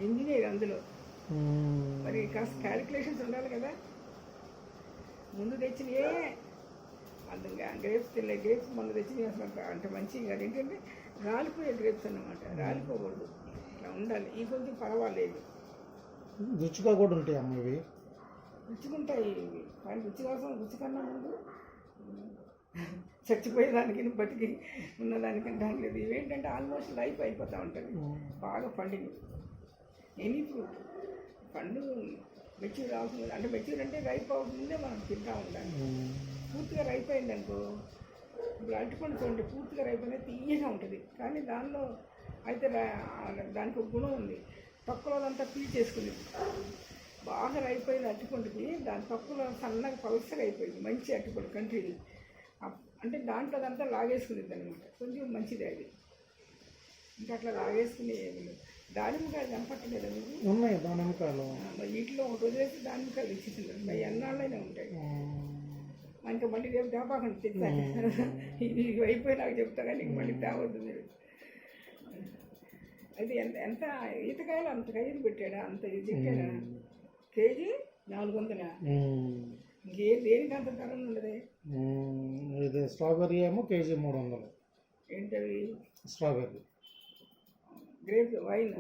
Engineer అందులో. మరి కాస్త క్యాలిక్యులేషన్స్ ఉండాలి కదా. ముందు తెచ్చినయే అందుగా గ్రేప్స్ ముందు తెచ్చినవి అసలు అంటే మంచిగా కాదు. ఏంటంటే రాలిపోయే గ్రేప్స్ అన్నమాట. రాలిపోకూడదు, ఇట్లా ఉండాలి. ఈ కొంచెం పర్వాలేదు, రుచిగా కూడా ఉంటాయి అమ్మ ఇవి. రుచిగుంటాయి ఇవి. కానీ రుచి కోసం రుచి కన్నా ముందు చచ్చిపోయేదానికి బతికి ఉన్నదానికంటే లేదు. ఇవేంటంటే ఆల్మోస్ట్ లైఫ్ అయిపోతూ ఉంటుంది బాగా పండినవి. ఎనీ ఫ్రూట్ పండు మెచ్యూర్ అవుతుంది అంటే మెచ్యూర్ అంటే రైప్ అవుతుందే మనం తింటూ ఉండాలి. పూర్తిగా రైప్ అయింది అనుకో, ఇప్పుడు అరటిపండు చూడండి, పూర్తిగా రైప్ అనేది తీయగా ఉంటుంది. కానీ దానిలో అయితే దానికి ఒక గుణం ఉంది, తక్కువదంతా పీల్ చేసుకునేది. బాగా రైప్ అయిన అరటిపండుకి దాని తక్కువలో సన్నగా పలసగా అయిపోయింది మంచి అరటిపండు కంట్రీని. అంటే దాంట్లో అదంతా లాగేసుకునేది అనమాట. కొంచెం మంచిది అది. ఇంకా అట్లా లాగేసుకునే దానిమ్మకాయలు కనపట్టలేదా మీకు? ఉన్నాయి దానిమ్మకాయలు. వీటిలో ఒకటి వదిలేసి దానిమ్మకాయలు ఇచ్చేసింది. మరి ఎన్నాళ్ళైనా ఉంటాయి. ఇంకా మళ్ళీ రేపు తేపాకండి తెచ్చాను. ఇది అయిపోయి నాకు చెప్తా కానీ మళ్ళీ తేవద్దు మీరు. అయితే ఎంత ఈతకాయలు అంత ఖరీదు పెట్టాడా, అంత ఇది చెప్పాడా? కేజీ 400. దేనికి అంత ధర ఉండదు. ఇది స్ట్రాబెర్రీ ఏమో కేజీ 300. ఏంటవి? Strawberry, grape wine,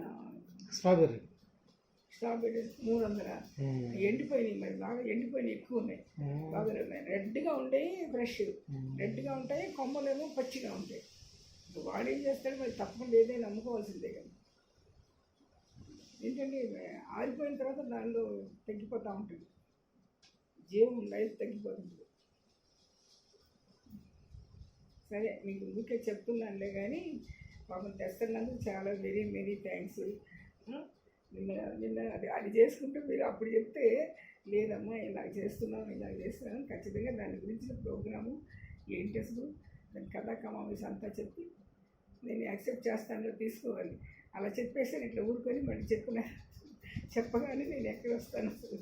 strawberry 300. ఎండిపోయినాయి, మరి బాగా ఎండిపోయినాయి, ఎక్కువ ఉన్నాయి, బాగా ఉన్నాయి. రెడ్గా ఉంటాయి, ఫ్రెష్ రెడ్గా ఉంటాయి. కొమ్మలేమో పచ్చిగా ఉంటాయి. వాడు ఏం చేస్తాడు మరి, తప్పకుండా ఏదైనా నమ్ముకోవాల్సిందే కదా. ఏంటంటే ఆరిపోయిన తర్వాత దానిలో తగ్గిపోతూ ఉంటుంది, జీవం లైఫ్ తగ్గిపోతుంది. సరే మీకు ఊరికే చెప్తున్నానులే కానీ పాపం తెస్తున్నందుకు చాలా వెరీ వెరీ థ్యాంక్స్. నిన్న అది చేసుకుంటే మీరు అప్పుడు చెప్తే లేదమ్మా ఇలా చేస్తున్నాను ఖచ్చితంగా దాని గురించిన ప్రోగ్రాము ఏంటి అసలు దాని కథా కమావేశం అంతా చెప్పి నేను యాక్సెప్ట్ చేస్తాను, తీసుకోవాలి. అలా చెప్పేసి ఇట్లా ఊరుకొని మళ్ళీ చెప్పగానే నేను ఎక్కడ వస్తాను అసలు.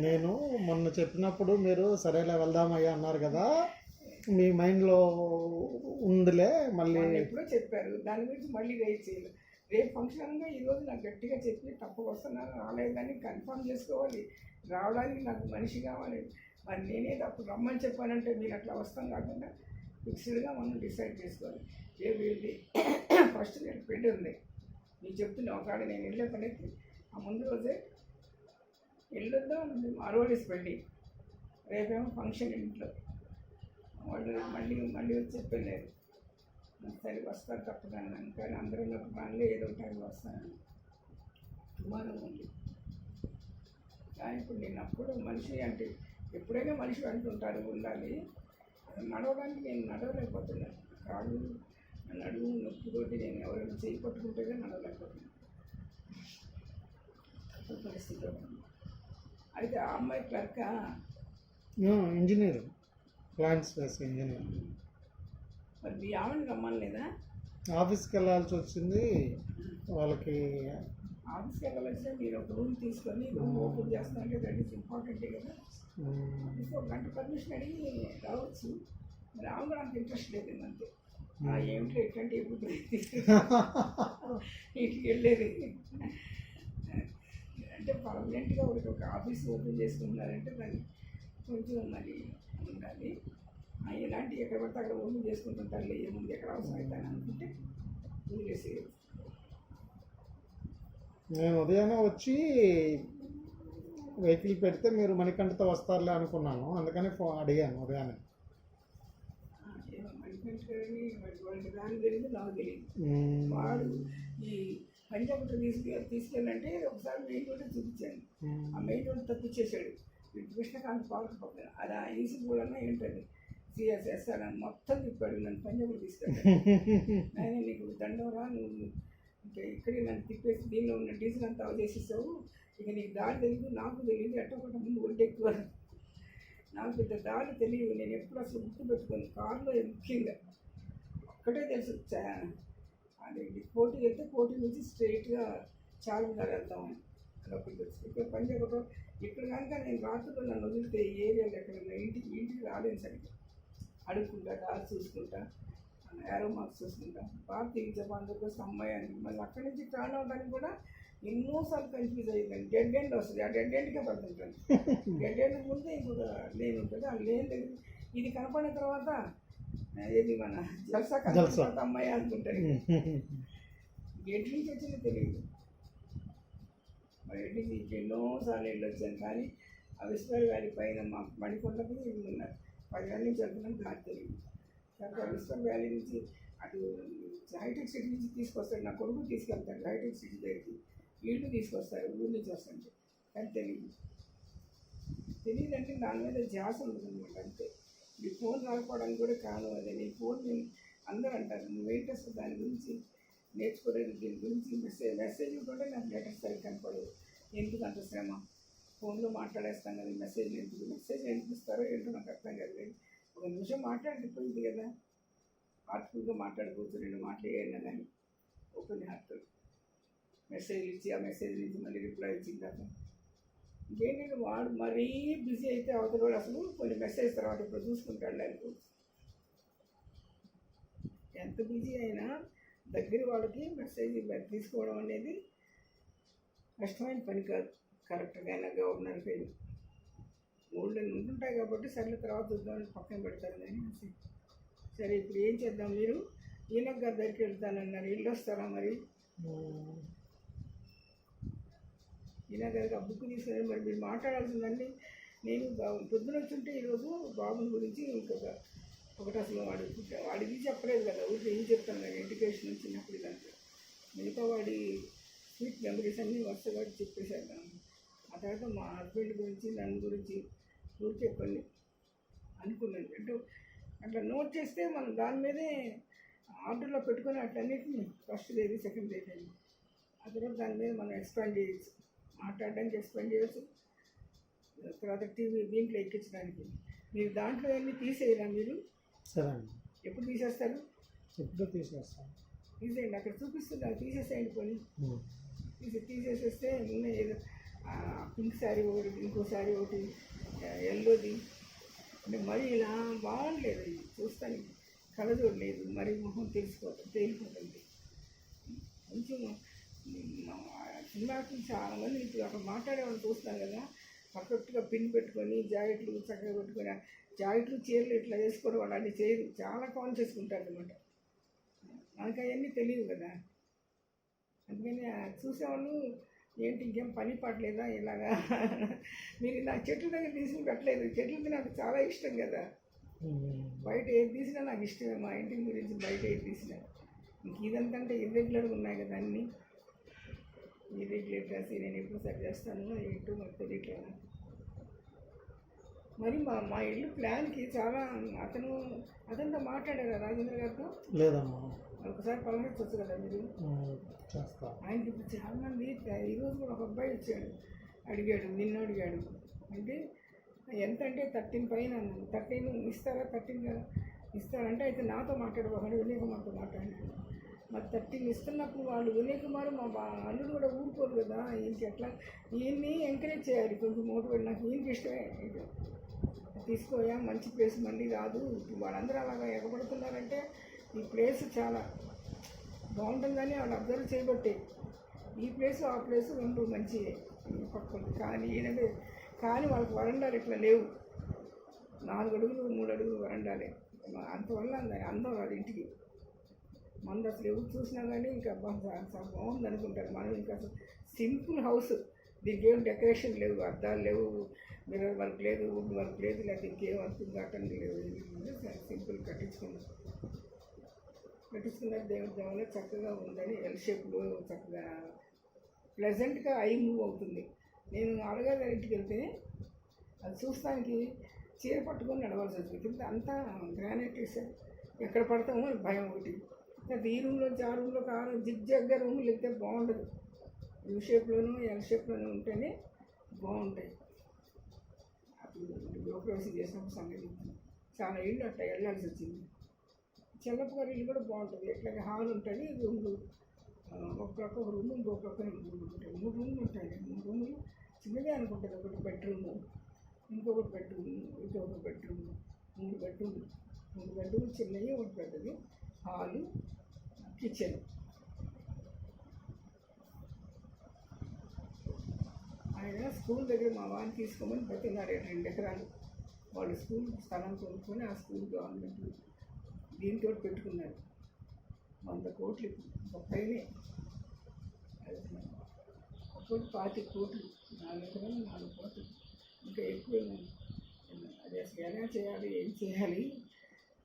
నేను మొన్న చెప్పినప్పుడు మీరు సరేలే వెళ్దామయ్యా అన్నారు కదా, మీ మైండ్లో ఉందిలే. మళ్ళీ ఎప్పుడో చెప్పారు దాని గురించి మళ్ళీ వెయిట్ చేయాలి. రేపు ఫంక్షన్ అనగా ఈరోజు నాకు గట్టిగా చెప్పి తప్ప వస్తున్నాను రాలేదని కన్ఫర్మ్ చేసుకోవాలి. రావడానికి నాకు మనిషి కావాలి. మరి నేనేది అప్పుడు రమ్మని చెప్పానంటే మీరు అట్లా వస్తాం కాకుండా ఫిక్స్డ్గా మనం డిసైడ్ చేసుకోవాలి. వీళ్ళది ఫస్ట్ నేను పెళ్ళి ఉంది మీకు చెప్తున్నా. ఒకవేళ నేను వెళ్ళే పనికి ఆ ముందు రోజే వెళ్ళొద్దాం, అరవడేసి పెళ్ళి, రేపేమో ఫంక్షన్ ఇంట్లో. వాళ్ళు మళ్ళీ వచ్చి చెప్పలేదు. సరే వస్తారు తప్పకుండా, కానీ అందరూ నాకు పనులు ఏదో టైంలో వస్తానని మనం ఉంది. కానీ ఇప్పుడు నేను అప్పుడు మనిషి అంటే ఎప్పుడైనా మనిషి అంటుంటారు ఉండాలి. నడవడానికి నేను నడవలేకపోతున్నాను. కాళ్ళు నడుము నొప్పితోటి నేను ఎవరైనా చేయి పట్టుకుంటేనే నడవలేకపోతున్నాను పరిస్థితిలో. అయితే ఆ అమ్మాయి clerk engineer, plant space engineer. మరి మీ ఆమెను రమ్మలేదా? ఆఫీస్కి వెళ్ళాల్సి వచ్చింది వాళ్ళకి. ఆఫీస్కి వెళ్ళాల్సిన మీరు ఒక రూమ్ తీసుకొని రూమ్ ఓపెన్ చేస్తానంటే దట్ ఈస్ ఇంపార్టెంటే కదా. ఒక గంట పర్మిషన్ అడిగి రావచ్చు. మరి ఆమె కూడా అంత ఇంట్రెస్ట్ లేదు అంతే. ఏమిటో ఎట్లాంటి ఎప్పుడు ఇంటికి వెళ్ళేది అంటే పర్మనెంట్గా ఒక ఆఫీస్ ఓపెన్ చేసుకుంటున్నారంటే దాన్ని కొంచెం మరి ఉండాలి. ఇలాంటి ఎక్కడ పడితే అక్కడ ఓపెన్ చేసుకుంటుంటారు, ఏముంది ఎక్కడ అవసరం అవుతాను అనుకుంటే వదిలేసి. నేను ఉదయాన్నే వచ్చి వెహికల్ పెడితే మీరు మణికంఠతో వస్తారులే అనుకున్నాను, అందుకని అడిగాను ఉదయాన్నే. మణికంఠ వాడికి దాని తెలియదు, నాకు తెలియదు. వాడు ఈ పంజాబ్ తీసుకెళ్ళంటే ఒకసారి మెయిన్ రోడ్ చూపించాను. ఆ మెయిన్ రోడ్ తప్పించేశాడు. కృష్ణకాంత్ పార్క్ పక్కన అది ఆ ఈసీ కూడా ఏంటది సిఎస్ఎస్ఆర్ అని మొత్తం తిప్పాడు. నన్ను పంజాబ్లో తీసుకెళ్ళాడు. ఆయన నీకు దండవరా, నువ్వు ఇంకా ఇక్కడే నన్ను తిప్పేసి దీనిలో ఉన్న డీజిల్ అంతా చేసేసావు, ఇక నీకు దారి తెలియదు, నాకు తెలియదు, ఎట్టొకటి ముందు ఒడ్డెక్కువ. నాకు పెద్ద దారి తెలియదు. నేను ఎప్పుడు అసలు గుర్తు పెట్టుకోను. కారులో ముఖ్యంగా ఒక్కటే తెలుసు, అది కోటి వెళ్తే కోటి నుంచి స్ట్రైట్గా చార్మినార్ వెళ్తామని అదొకటి తెలుసు. ఇక్కడ పంజాబ్ ఇక్కడ కనుక నేను రాత్రిలో నన్ను వదిలితే ఏరియాలో ఎక్కడన్నా ఇంటికి రాలేను సరిగ్గా. అడుక్కుంటా, దారి చూసుకుంటా, ఏరో మార్క్స్ చూసుకుంటా, బాగా తిరిగి చెప్పండి కోసం అమ్మాయి అని. మళ్ళీ అక్కడి నుంచి టర్న్ అవడానికి కూడా ఎన్నోసార్లు కన్ఫ్యూజ్ అయ్యిందండి. డెడ్ ఎండ్ వస్తుంది, ఆ డెడ్ ఎండ్కే పడుతుంటాను. డెడ్ ఎండ్ ముందే ఇంకొక లేన్ ఉంటుంది, ఆ లేన్ దగ్గర ఇది కనపడిన తర్వాత ఏది మన జల్సా కనపడిన తర్వాత అమ్మాయి అనుకుంటారు. ఎటు నుంచి వచ్చిందో తెలియదు. మరి ఎటు నుంచి ఎన్నోసార్లు వెళ్ళొచ్చాను, కానీ ఆ విశ్వర్ వ్యాలీ పైన మా మణికొండకి ఉన్నారు 10 గంటల నుంచి వెళ్తున్నాం, దారి తెలియదు. తర్వాత విశ్వర్ వ్యాలీ నుంచి అటు హైటెక్ సిటీ నుంచి తీసుకొస్తాడు, నా కొడుకు తీసుకెళ్తాడు హైటెక్ సిటీ దగ్గరికి, వీళ్ళు తీసుకొస్తారు ఊరి నుంచి వస్తుంటే, కానీ తెలియదంటే దాని మీద ధ్యాస ఉంటుంది అనమాట. అంతే. ఈ ఫోన్ రాకపోవడానికి కూడా కారణం అదే. నీ ఫోన్ అందరూ అంటారు నువ్వేంటి అసలు దాని గురించి నేర్చుకోలేదు, దీని గురించి మెసేజ్ కూడా నాకు లెటర్స్ సరిగ్గా కనపడదు. ఎందుకు అంత శ్రమ, ఫోన్లో మాట్లాడేస్తాను కదా, మెసేజ్ ఎందుకు ఇస్తారో ఏంటో నాకు అర్థం కాదు. ఒక నిమిషం మాట్లాడిపోయింది కదా, హార్ట్ఫుల్గా మాట్లాడుకోవచ్చు, 2 మాటలు వేయండి కానీ ఓపెన్ హార్ట్ మెసేజ్ ఇచ్చి ఆ మెసేజ్ నుంచి మళ్ళీ రిప్లై ఇచ్చింది కదా. ఇంకేంటంటే వాడు మరీ బిజీ అయితే అవతల కూడా అసలు కొన్ని మెసేజ్ తర్వాత ఇప్పుడు చూసుకుంటాడు అనుకోవచ్చు. ఎంత బిజీ అయినా దగ్గర వాళ్ళకి మెసేజ్ తీసుకోవడం అనేది కష్టమైన పని కాదు. కరెక్ట్గా అయినా గవర్నర్కి ఓల్డ్ ఉంటుంటాయి కాబట్టి సర్లే తర్వాత చూద్దామని పక్కన పెడతారు. కానీ సరే ఇప్పుడు ఏం చేద్దాం, మీరు ఈయనకు గారి దగ్గరికి వెళ్తానన్నారు, ఇల్లు వస్తారా మరి? ఈయన గారికి ఆ బుక్ తీసుకుని మరి మీరు మాట్లాడాల్సిందండి. నేను పొద్దున వచ్చుంటే ఈరోజు బాబుని గురించి ఒకటి అసలు వాడికి చెప్పలేదు కదా, ఊరికి ఏం చెప్తాను కదా, ఎడ్యుకేషన్ చిన్నప్పుడు దాంట్లో మిగతా వాడి స్వీట్ మెమరీస్ అన్నీ వరుసగా చెప్పేశాను. ఆ తర్వాత మా హస్బెండ్ గురించి నన్ను గురించి ఊరికే కొన్ని అనుకున్నాను. అంటే అట్లా నోట్ చేస్తే మనం దాని మీదే ఆర్డర్లో పెట్టుకొని అట్లన్నిటిని ఫస్ట్ ఏది సెకండ్ ఏది అని ఆ తర్వాత దాని మీద మనం ఎక్స్పాండ్ చేయొచ్చు, మాట్లాడడానికి ఎక్స్పాండ్ చేయొచ్చు. తర్వాత టీవీ దీంట్లో ఎక్కించడానికి మీరు దాంట్లో అన్నీ తీసేయరా మీరు? సరే అండి. ఎప్పుడు తీసేస్తారు? ఎప్పుడు తీసేస్తాను. తీసేయండి, అక్కడ చూపిస్తుంది, తీసేసేయండి. కొని తీసేసేస్తే ఉన్నాయి ఏదో పింక్ శారీ ఒకటి, ఇంకో శారీ ఒకటి, ఎల్లోది. అంటే మరీ ఇలా బాగుండలేదు, చూస్తాను కలజోడు లేదు, మరీ మొహం తేలిపోతుంది. కొంచెం సినిమాకి చాలామంది ఇప్పుడు అక్కడ మాట్లాడేవాళ్ళు చూస్తాను కదా, పర్ఫెక్ట్గా పిన్ పెట్టుకొని జాకెట్లు చక్కగా పెట్టుకొని జాకెట్లు చీరలు ఇట్లా వేసుకోవడం వాళ్ళు అన్నీ చేయరు, చాలా కాన్షియస్ ఉంటారు అనమాట. మనకు అవన్నీ తెలియదు కదా, అందుకని చూసేవాళ్ళు ఏంటి ఇంకేం పని పడలేదా ఇలాగా. మీరు నాకు చెట్ల దగ్గర తీసుకుని పెట్టలేదు, చెట్లకి నాకు చాలా ఇష్టం కదా, బయట ఏది తీసినా నాకు ఇష్టమే, మా ఇంటి గురించి బయట ఏది తీసినా. ఇంక ఇదంతా అంటే ఇర్రెగ్యులర్గా ఉన్నాయి కదా అన్నీ, ఇర్రెగ్యులర్ రాసి నేను ఎప్పుడు సరి చేస్తాను ఏంటో మాకు తెలియట్లేదు. మరి మా ఇల్లు ప్లాన్కి చాలా అతనితో మాట్లాడారా రాజేంద్ర గారితో? లేదమ్మా. ఒకసారి పలకరించవచ్చు కదా మీరు. ఆయనకి ఇప్పుడు చాలామంది ఈరోజు కూడా ఒక అబ్బాయి వచ్చాడు, నిన్న అడిగాడు. అంటే ఎంత అంటే 13 పైన అన్నాను. 13 ఇస్తారా? 13 ఇస్తారంటే అయితే నాతో మాట్లాడబోకండి, వినయ్ కుమార్తో మాట్లాడాను. మరి 13 ఇస్తున్నప్పుడు వాళ్ళు వినయ్ కుమార్ మా అల్లుడు కూడా ఊరుకోరు కదా, ఈయనకి ఎట్లా ఈయన్ని ఎంకరేజ్ చేయాలి, కొంచెం మోటివేట్. నాకు ఈయనకి ఇష్టమే, తీసుకోయా మంచి ప్లేస్ మళ్ళీ రాదు. వాళ్ళందరూ అలాగా ఎగబడుతున్నారంటే ఈ ప్లేస్ చాలా బాగుంటుందని వాళ్ళు అబ్జర్వ్ చేయబట్టే ఈ ప్లేసు ఆ ప్లేసు 2 మంచి పక్కలు. కానీ కానీ వాళ్ళకి వరండాలు ఇట్లా లేవు, 4 అడుగులు 3 అడుగులు వరండాలే. అంతవల్ల అందం వాళ్ళ ఇంటికి మంది అసలు ఎవరు చూసినా కానీ ఇంకా బాగుంది అనుకుంటారు. మనం ఇంకా సింపుల్ హౌస్, దీనికి ఏం డెకరేషన్ లేవు, అద్దాలు లేవు, మిర్రర్ వర్క్ లేదు, వుడ్ వర్క్ లేదు, లేకపోతే ఇంకేం వర్క్ కాటండి లేవు. సింపుల్ కట్టించుకున్నారు దేవుడి దేవంలో చక్కగా ఉందని ఎల్ షేప్లో చక్కగా ప్లెజెంట్గా ఐ మూవ్ అవుతుంది. నేను అడగాలి ఇంటికి వెళ్తే అది చూస్తానికి చీర పట్టుకొని నడవాల్సి వచ్చింది. కింద అంతా గ్రానైట్ వేసారు, ఎక్కడ పడతామో భయం ఒకటి. ఈ రూమ్లోంచి ఆ రూమ్లోకి ఆ రూమ్ జిగ్జాగ్గా రూమ్లు వెళ్తే బాగుండదు, యూ షేప్లోనూ ఎల్ షేప్లోనూ ఉంటేనే బాగుంటాయి. అప్పుడు గృహప్రవేశం చేసినప్పుడు సంగతి చాలా ఇళ్ళు అట్లా వెళ్ళాల్సి వచ్చింది. చెల్లప్ప గారి ఇల్లు కూడా బాగుంటుంది, ఎట్లాగే హాల్ ఉంటుంది, రూమ్లు ఒక ప్రక్క ఒక రూమ్, ఇంకో ప్రక్క 2 రూమ్లు ఉంటాయి. 3 రూమ్లు ఉంటాయి. 3 రూములు చిన్నదే అనుకుంటుంది, ఒకటి బెడ్రూము, ఇంకొకటి బెడ్రూమ్, ఇంకొక బెడ్రూమ్, 3 బెడ్రూమ్లు. 3 బెడ్రూమ్లు చిన్నవి, ఒకటి పెద్దది, హాలు, కిచెన్. ఆయన స్కూల్ దగ్గర మా వాడిని తీసుకోమని బతిన్నారు 2 ఎకరాలు. వాళ్ళు స్కూల్ స్థలం కొనుక్కొని ఆ స్కూల్ గవర్నమెంట్ దీంతో పెట్టుకున్నారు. 100 కోట్లు ఇప్పుడు పైనే. ఒక్కొక్కటి 25 కోట్లు, 4 ఎకరాలు 4 కోట్లు, ఇంకా ఎక్కువ. అది అసలు ఎలా చేయాలి, ఏం చేయాలి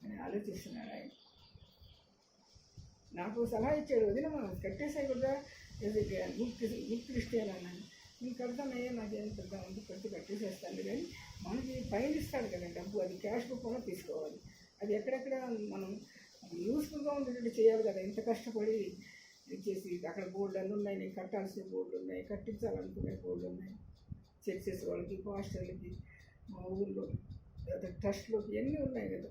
అని ఆలోచిస్తున్నాడు ఆయన. నాకు సలహా ఇచ్చాడు, వదిన మనం కట్టేసాయి కూడా గుడ్ క్రిస్టియన్ అన్నాను. నేను కడతానయ్యా, నాకేం పెద్ద ఉంది, కట్టేసేస్తాను. కానీ మనకి ఫైన్ ఇస్తాడు కదా డబ్బు, అది క్యాష్ రూపంలో తీసుకోవాలి. అది ఎక్కడెక్కడ మనం యూస్ఫుల్గా ఉండేటట్టు చేయాలి కదా. ఇంత కష్టపడి ఇచ్చేసి అక్కడ బోర్డు అన్నీ ఉన్నాయి, నేను కట్టాల్సిన బోర్డులు ఉన్నాయి, కట్టించాలనుకునే బోర్డులు ఉన్నాయి. చర్చెస్ వాళ్ళకి, పాస్టర్లకి, మా ఊళ్ళో ట్రస్ట్లోకి ఎన్ని ఉన్నాయి కదా.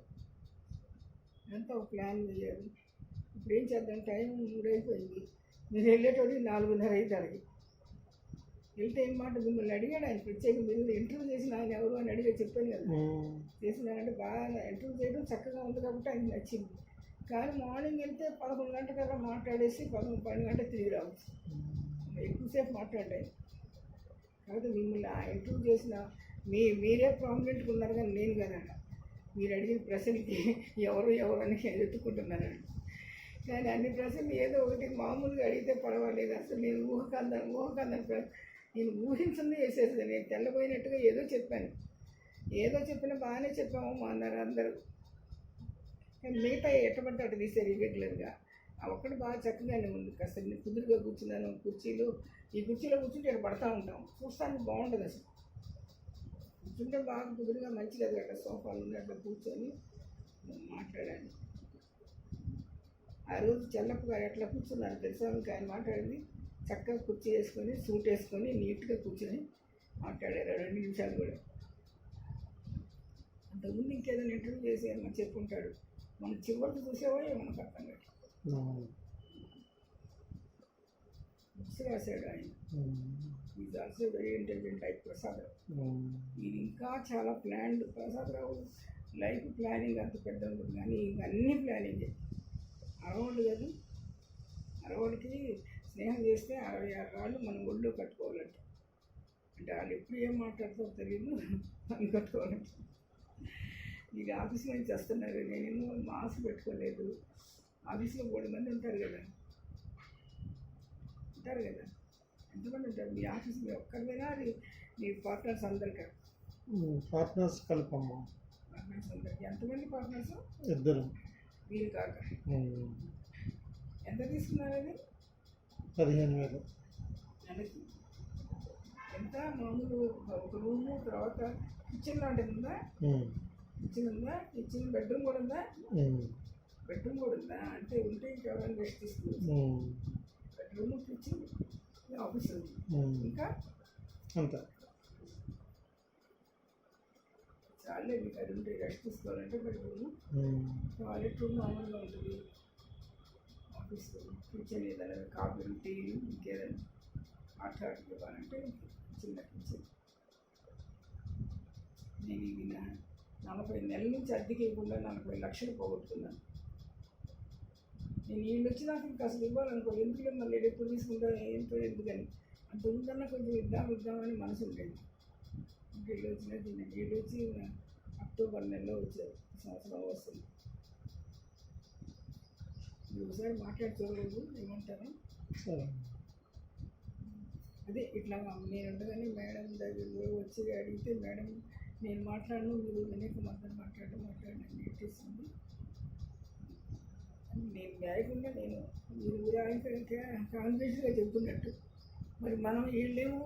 అంతా ఒక ప్లాన్ చేయాలి. ఇప్పుడు ఏం చేద్దాం, టైం 3 అయిపోయింది. మీరు వెళ్ళేటోడి 4:30 అవుతారు. వెళ్తే ఏం మాట మిమ్మల్ని అడిగాడు ఆయన ప్రత్యేకంగా, మీరు ఇంటర్వ్యూ చేసిన ఆయన ఎవరు అని అడిగా చెప్పాను కదా. చేసినానంటే బాగా ఇంటర్వ్యూ చేయడం చక్కగా ఉంది కాబట్టి ఆయనకు నచ్చింది. కానీ మార్నింగ్ వెళ్తే 11 గంటలకల్లా మాట్లాడేసి 12 గంటలకు తిరిగి రావచ్చు. ఎక్కువసేపు మాట్లాడాను. కాబట్టి మిమ్మల్ని ఆ ఇంటర్వ్యూ చేసిన మీరే ప్రామినెంట్గా ఉన్నారు కానీ నేను కదంట. మీరు అడిగిన ప్రశ్నకి ఎవరు అని వెతుక్కుంటున్నానండి. కానీ అన్ని ప్రశ్నలు ఏదో ఒకటి మామూలుగా అడిగితే పర్వాలేదు. అసలు నేను ఊహకందని నేను ఊహించింది వేసేది. నేను తెల్లబోయినట్టుగా ఏదో చెప్పినా బాగానే చెప్పాము అన్నారు అందరూ. కానీ మిగతా ఎట్టబడితే అటు తీసారు ఇర్రెగ్యులర్గా. ఆ ఒక్కటి బాగా చక్కగానే ఉంది. కాస్త నేను కుదురుగా కూర్చున్నాను. ఈ కుర్చీలో కూర్చుంటే ఇక్కడ పడతా ఉంటాం. చూస్తానికి బాగుండదు అసలు. కూర్చుంటే బాగా కుదురుగా మంచిగా అట్లా సోఫాలు ఉన్నట్టు కూర్చొని మాట్లాడాను. ఆ రోజు చెల్లప్ప గారు ఎట్లా కూర్చున్నారు తెలుసా? ఇంకా ఆయన మాట్లాడింది చక్కగా కుర్చీ వేసుకొని, సూట్ వేసుకొని నీట్గా కూర్చొని మాట్లాడారు 2 నిమిషాలు కూడా. అంతకుముందు ఇంకేదైనా ఇంటర్వ్యూ చేసి ఏమన్నా చెప్పుకుంటాడు. మనం చివరికి చూసేవో మనకు అర్థం కాదు. బుక్స్ రాశాడు ఆయన. Is also very intelligent type Prasadarao. ఇది ఇంకా చాలా ప్లాన్డ్. ప్రసాదరావు లైఫ్ ప్లానింగ్ అంత పెద్ద ఉంటుంది, కానీ ఇవన్నీ ప్లానింగే. అరవళ్ళు కదా, అరవళ్ళకి స్నేహం చేస్తే 66 రాళ్ళు మనం ఒళ్ళో కట్టుకోవాలంట. అంటే వాళ్ళు ఎప్పుడు ఏం మాట్లాడతారో తెలియదు, మనం కట్టుకోవాలంట. మీరు ఆఫీస్ నుంచి వస్తున్నారు, నేనేమో మాస్క్ పెట్టుకోలేదు. ఆఫీస్లో 3 మంది ఉంటారు కదా. ఎంతమంది ఉంటారు మీ ఆఫీస్లో? ఒక్కరిదైనా అది మీ పార్ట్నర్స్ అందరికీ? పార్ట్నర్స్ కలపమ్మా. పార్ట్నర్స్ అందరికీ ఎంతమంది పార్ట్నర్స్? 2. వీళ్ళు కాక ఎంత తీసుకున్నారు? అది 15,000 నెలకి. ఎంత మామూలు ఒక రూము, తర్వాత కిచెన్ లాంటిది ఉందా? కిచెన్ ఉందా? కిచెన్ బెడ్రూమ్ కూడా ఉందా? బెడ్రూమ్ కూడా ఉందా? అంటే ఉంటే ఇంకెవరైనా రెస్ట్ తీసుకోవచ్చు. బెడ్రూమ్, కిచెన్, ఆఫీస్ ఉంది. ఇంకా అంతే చాలే. మీకు అది ఉంటే రెస్ట్ తీసుకోవాలంటే బెడ్రూమ్, టాయిలెట్ రూమ్ మామూలుగా ఉంటుంది. ఆఫీస్, కిచెన్, ఏదైనా కాఫీలు, టీలు, ఇంకేదైనా హాట్ ఇవ్వాలంటే చిన్న కిచెన్. నేను ఇది 40 నెలల నుంచి అద్దెకి ఇవ్వకుండా 40 లక్షలు పోగొట్టుకున్నాను. నేను వీళ్ళు వచ్చి నాకు ఇంకా అసలు ఇవ్వాలనుకో, ఎందుకు మళ్ళీ ఎప్పుడు తీసుకుంటా ఏంటో ఎందుకని. అంత ఉందన్నా కొంచెం ఇద్దామని మనసు ఉండేది. వీళ్ళు వచ్చిన వీళ్ళు వచ్చి అక్టోబర్ నెలలో వచ్చారు. సంవత్సరం వస్తుంది. మీరు ఒకసారి మాట్లాడి చూడలేదు, ఏమంటారు? అదే ఇట్లా నేను ఉండగానే మేడం దగ్గర వచ్చి అడిగితే, మేడం నేను మాట్లాడను, మీరు వెనక మాట్లాడని నేర్చేసింది. నేను లేకుండా మీరు ఆయన కాన్ఫిడెన్స్గా చెబుతున్నట్టు. మరి మనం వీళ్ళేమో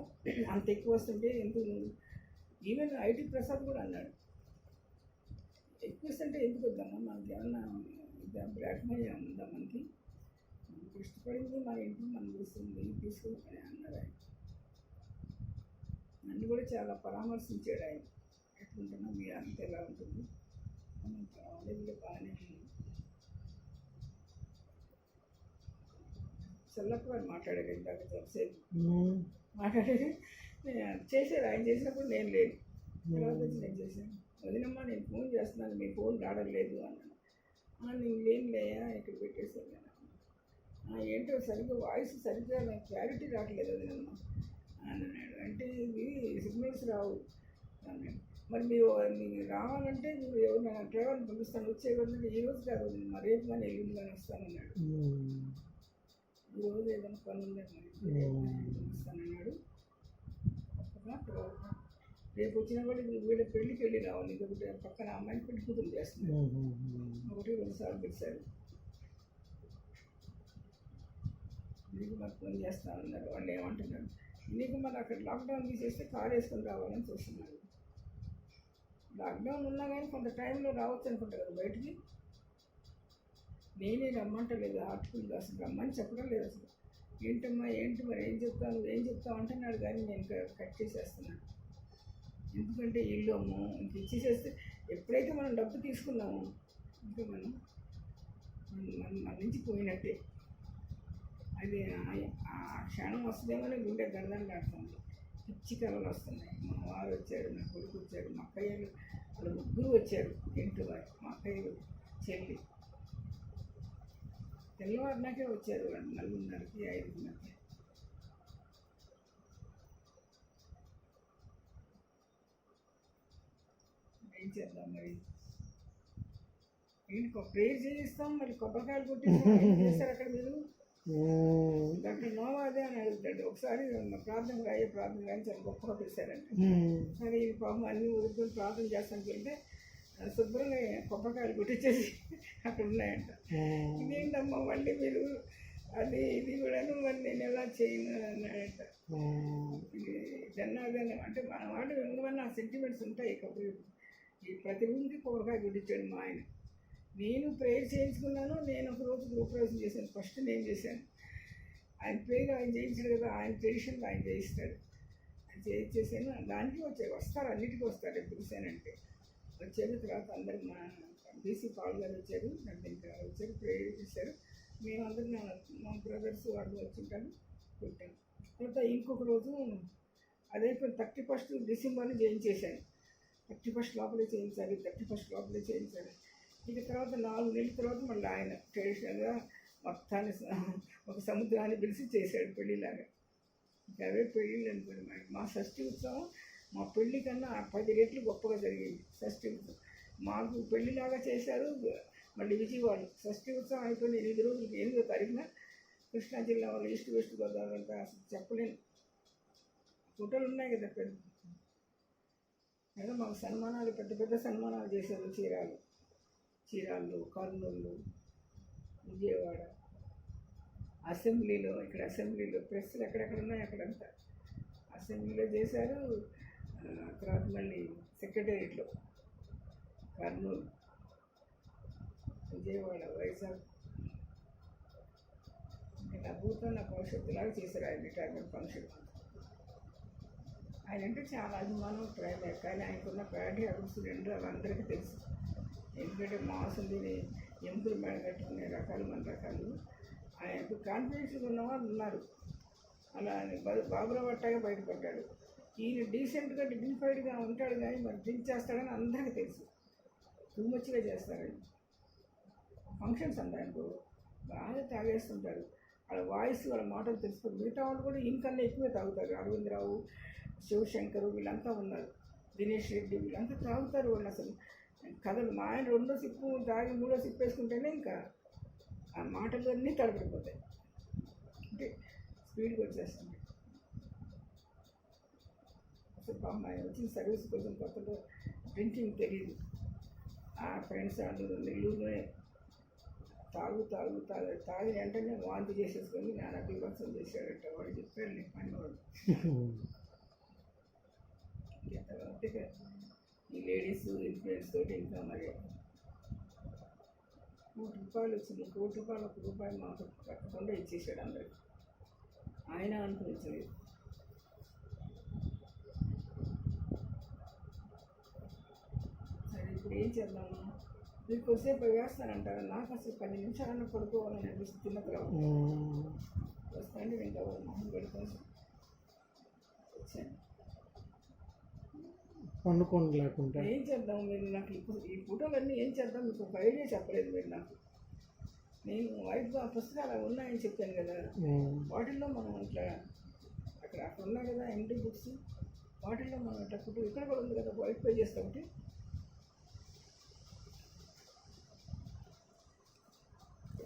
అంత ఎక్కువ వస్తుంటే ఎందుకు? ఈవెన్ ఐటీ ప్రసాద్ కూడా అన్నాడు, ఎక్కువ వస్తుంటే ఎందుకు వద్దామా, మనకి ఏమన్నా బ్లాక్ మనీ ఉందా? మనకి కష్టపడింది మన ఇంట్లో మనం చూస్తుంది తీసుకుని అన్నారు ఆయన. నన్ను కూడా చాలా పరామర్శించాడు ఆయన. ఎట్లుంటున్నా మీరు అంత ఎలా ఉంటుంది, మనం కాలేజీలో బాగానే చెల్లప్ప గారు మాట్లాడారు. ఇందాక చాలాసేపు మాట్లాడేది చేశారు. ఆయన చేసినప్పుడు నేను లేను, తర్వాత వచ్చి నేను చేశాను. వదినమ్మా నేను ఫోన్ చేస్తున్నాను, మీ ఫోన్ రావడం లేదు అన్నాను. నేను లేని లేయా ఇక్కడ పెట్టేసాను. ఏంటో సరిగ్గా వాయిస్ సరిగ్గా నాకు క్లారిటీ రావట్లేదు వదినమ్మా. అన్నాడు. అంటే ఇది సిగ్నల్స్ రావు అన్నాడు. మరి మీకు రావాలంటే మీరు ఎవరైనా డ్రైవర్ని పంపిస్తాను వచ్చేవాళ్ళు ఈరోజు కాదు మరి రేపు కానీ ఎల్లుండి కానీ వస్తానన్నాడు. ఈరోజు ఏదైనా పని ఉందని వస్తానన్నాడు. రేపు వచ్చిన వాళ్ళు వీళ్ళ పెళ్ళికి వెళ్ళి రావాలి. ఇంకొకటి పక్కన అమ్మాయిని పెళ్లి కూతురు చేస్తున్నారు. 1-2 సార్లు పిలిచారు. నీకు మాకు ఫోన్ చేస్తానన్నారు. వాళ్ళు ఏమంటున్నారు, నీకు మరి అక్కడ లాక్డౌన్ తీసేస్తే కారు వేసుకొని రావాలని చూస్తున్నారు. లాక్డౌన్ ఉన్నా కానీ కొంత టైంలో రావచ్చు అనుకుంటా కదా బయటికి. నేనే రమ్మంటలేదు ఆర్టికల్ అసలు రమ్మని చెప్పడం లేదు అసలు. ఏంటమ్మా ఏంటి మరి ఏం చెప్తావు అంటున్నాడు కానీ నేను కట్ చేసేస్తున్నాను. ఎందుకంటే ఇల్లు అమ్మో ఇంక ఇచ్చేసేస్తే ఎప్పుడైతే మనం డబ్బు తీసుకున్నామో ఇంకా మనం మన నుంచి పోయినట్టే. అది ఆ క్షణం వస్తుందేమో గుండె గందరలాడుతుంది. పిచ్చి కళలు వస్తున్నాయి. మా వారు వచ్చారు, నా కొడుకు వచ్చారు, మా అక్కయ్యలు వాళ్ళు 3 వచ్చారు. ఇంటి వారు మా అక్కయ్యలు చెల్లి తెల్లవారినాకే వచ్చారు. 4:30కి 5:30కి. ఏం చేద్దాం మరి? ఏంటి ప్రేయర్ చేయిస్తాం మరి కొబ్బరికాయలు కొట్టిస్తాం చేస్తారు అక్కడ మీరు. డాక్టర్ నోవా అదే అని అడుగుతాడు. ఒకసారి ప్రార్థన కానీ చాలా గొప్పగా పిలిచారంట. సరే ఈ పాపం అన్ని ఊరుకొని ప్రార్థన చేస్తానికి వెళ్తే శుభ్రంగా కొబ్బరికాయలు కొట్టించేసి అక్కడ ఉన్నాయంట. ఇదేంటమ్మా మళ్ళీ మీరు అది ఇది కూడాను మరి నేను ఎలా చేయను అన్నాడంట. జన్నార్దన్ అంటే మన వాళ్ళు ఏమన్నా సెంటిమెంట్స్ ఉంటాయి. ఈ ప్రతి రూమ్కి కొబ్బరికాయ కొట్టించాడు మా ఆయన. నేను ప్రేయర్ చేయించుకున్నాను. నేను ఒక రోజు గృహప్రవేశం చేశాను. ఫస్ట్ నేను చేశాను. ఆయన ప్రేయర్ ఆయన చేయించాడు కదా, ఆయన ట్రెడిషన్లో ఆయన చేయిస్తాడు. ఆయన చేయించేసాను. దానికి వస్తారు అన్నిటికీ వస్తారు. పిలిచానంటే వచ్చారు. తర్వాత అందరూ మా బీసీ పాల్ గారు వచ్చారు, ఇంకా వచ్చారు, ప్రేయర్ చేశారు. మేమందరం మా బ్రదర్స్ వాళ్ళు వచ్చింటాను కొట్టాను. తర్వాత ఇంకొక రోజు అదైపోయింది. 31st డిసెంబర్ని చేయించేశాను. 31st లోపలే చేయించాలి, 31st లోపలే చేయించాలి. ఇక తర్వాత 4 నెలల తర్వాత మళ్ళీ ఆయన ట్రెడిషనల్గా మొత్తాన్ని ఒక సముద్రాన్ని పిలిచి చేశాడు పెళ్ళిలాగా. ఇంకా అవే పెళ్ళిళ్ళు అనుకోండి. మా షష్ఠి ఉత్సవం మా పెళ్ళి కన్నా 10 రెట్లు గొప్పగా జరిగింది. షష్ఠి ఉత్సవం మాకు పెళ్ళిలాగా చేశారు. మళ్ళీ విజయవాడ షష్ఠి ఉత్సవం అయిపోయింది. 8 రోజులకి 8వ తారీఖున కృష్ణా జిల్లా వాళ్ళు ఈస్ట్ వెస్ట్ గోదావరి అంతా అసలు చెప్పలేను ఫోటోలు ఉన్నాయి కదా. ఏదో మాకు సన్మానాలు పెద్ద పెద్ద సన్మానాలు చేశారు. చీరాలు, కర్నూలు, విజయవాడ, అసెంబ్లీలో ఇక్కడ అసెంబ్లీలో ప్రెస్లు ఎక్కడెక్కడ ఉన్నాయి అక్కడంతా అసెంబ్లీలో చేశారు. తర్వాత మళ్ళీ సెక్రటేరియట్లో కర్నూలు, విజయవాడ, వైజాగ్ నా భూతో నా భవిష్యత్తులాగా చేశారు. ఆయన రిటైర్మెంట్ ఫంక్షన్. ఆయన అంటే చాలా అభిమానం, ప్రేమ. కానీ ఆయనకున్న బ్యాడ్ హ్యాబిట్స్ 2 అవి అందరికీ తెలుసు. ఎందుకంటే మాంసం తిని ఎముకలు మేడ కట్టుకునే రకాలు మన రకాలు. ఆయనకు కాన్ఫిడెన్స్గా ఉన్నవాళ్ళు ఉన్నారు. అలా బాబురావు అట్టాగా బయటపడ్డాడు. ఈయన డీసెంట్గా డిగ్నిఫైడ్గా ఉంటాడు కానీ మరి డ్రింక్ చేస్తాడని అందరికీ తెలుసు. టూ మచ్గా చేస్తారని ఫంక్షన్స్ అంటారు. బాగా తాగేస్తుంటారు. వాళ్ళ వాయిస్ వాళ్ళ మాటలు తెలుసుకుంటారు. మిగతా వాళ్ళు కూడా ఇంకన్నా ఎక్కువే తాగుతారు. అరవిందరావు, శివశంకరు వీళ్ళంతా ఉన్నారు. దినేష్ రెడ్డి వీళ్ళంతా తాగుతారు. వాళ్ళు అసలు కథలు. మా ఆయన 2వ సిప్పు తాగి 3వ సిప్పు వేసుకుంటేనే ఇంకా ఆ మాటలు అన్నీ తడబడిపోతాయి. అంటే స్పీడ్గా వచ్చేస్తుంది. అసలు పాపం ఆయన వచ్చిన సర్వీస్ కోసం కొత్తలో డ్రింకింగ్ తెలియదు. ఆ ఫ్రెండ్స్ వాళ్ళు నెల్లూరులోనే తాగి వెంటనే వాంతి చేసేసుకొని నాన్న బీభత్సం చేశాడట. వాడు చెప్పాడు నేను పనివాడు. ఇంకెంతగా ఈ లేడీస్ ఇన్ఫ్లుయెన్స్ తోటి ఇంకా మరి 1 కోటి రూపాయలు వచ్చింది. 1 కోటి రూపాయలు 1 రూపాయి మాకు కట్టకుండా ఇచ్చేసాడు అందరికి. ఆయన అనుభవించలేదు. సరే ఇప్పుడు ఏం చేద్దాము? మీరు కొద్దిసేపు వేస్తానంటారు. నాకు అసలు 10 నిమిషాలన్నా పడుకోవాలని అనిపిస్తుంది. తిన్న తర్వాత వస్తాండి ఇంకా మొహం పెట్టుకొని వచ్చాను. పండుకోండి. లేకుంటే ఏం చేద్దాం? మీరు నాకు ఇప్పుడు ఈ ఫోటోలన్నీ ఏం చేద్దాం? మీకు ఒక ఐడియా చెప్పలేదు మీరు నాకు. నేను వైఫ్గా పుస్తకాలు ఉన్నాయని చెప్పాను కదా, వాటిల్లో మనం ఇట్లా అక్కడ అక్కడ ఉన్నాయి కదా ఎండి బుక్స్ వాటిల్లో మనం అట్లా ఇక్కడ కూడా ఉంది కదా వైట్ పేజెస్ ఒకటి